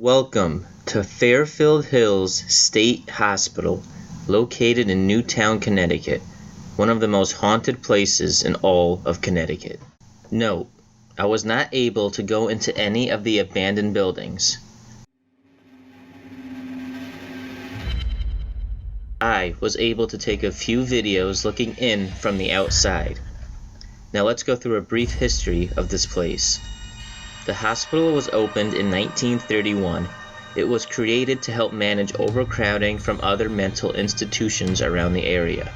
Welcome to Fairfield Hills State Hospital, located in Newtown, Connecticut, one of the most haunted places in all of Connecticut. Note, I was not able to go into any of the abandoned buildings. I was able to take a few videos looking in from the outside. Now let's go through a brief history of this place. The hospital was opened in 1931. It was created to help manage overcrowding from other mental institutions around the area.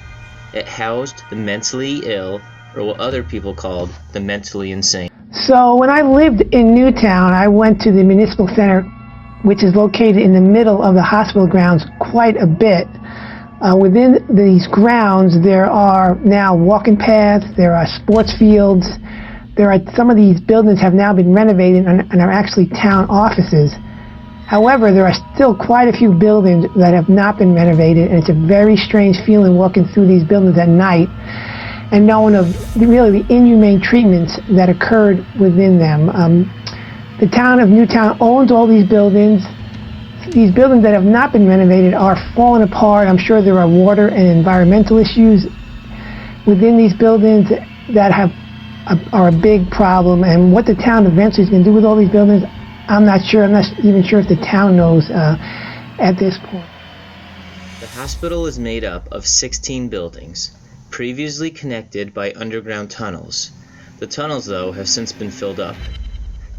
It housed the mentally ill, or what other people called the mentally insane. So when I lived in Newtown, I went to the municipal center, which is located in the middle of the hospital grounds quite a bit. Within these grounds, there are now walking paths, there are sports fields. Some of these buildings have now been renovated and are actually town offices. However, there are still quite a few buildings that have not been renovated, and it's a very strange feeling walking through these buildings at night and knowing of really the inhumane treatments that occurred within them. The town of Newtown owns all these buildings. These buildings that have not been renovated are falling apart. I'm sure there are water and environmental issues within these buildings that are a big problem, and what the town eventually is going to do with all these buildings, I'm not sure. I'm not even sure if the town knows at this point. The hospital is made up of 16 buildings, previously connected by underground tunnels. The tunnels, though, have since been filled up.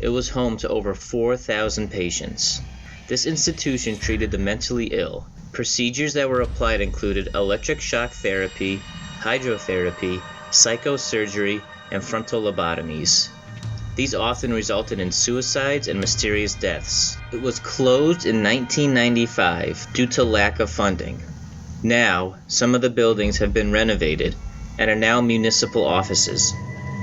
It was home to over 4,000 patients. This institution treated the mentally ill. Procedures that were applied included electric shock therapy, hydrotherapy, psychosurgery, and frontal lobotomies. These often resulted in suicides and mysterious deaths. It was closed in 1995 due to lack of funding. Now, some of the buildings have been renovated and are now municipal offices,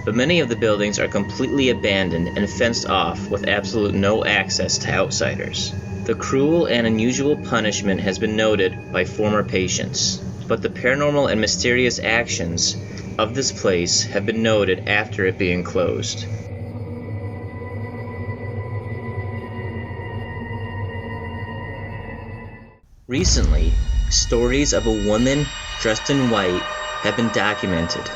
but many of the buildings are completely abandoned and fenced off with absolute no access to outsiders. The cruel and unusual punishment has been noted by former patients, but the paranormal and mysterious actions of this place have been noted after it being closed. Recently, stories of a woman dressed in white have been documented.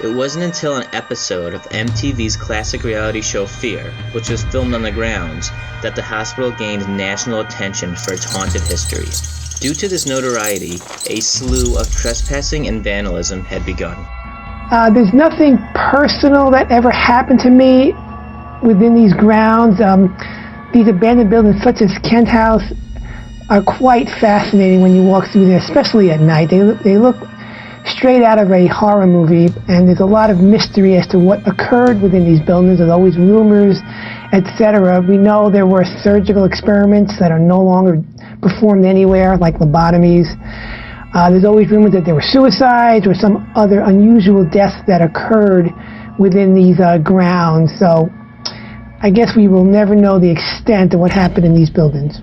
It wasn't until an episode of MTV's classic reality show Fear, which was filmed on the grounds, that the hospital gained national attention for its haunted history. Due to this notoriety, a slew of trespassing and vandalism had begun. There's nothing personal that ever happened to me within these grounds. These abandoned buildings, such as Kent House, are quite fascinating when you walk through there, especially at night. They look straight out of a horror movie, and there's a lot of mystery as to what occurred within these buildings. There's always rumors, etc. We know there were surgical experiments that are no longer performed anywhere, like lobotomies. There's always rumors that there were suicides or some other unusual deaths that occurred within these grounds. So I guess we will never know the extent of what happened in these buildings.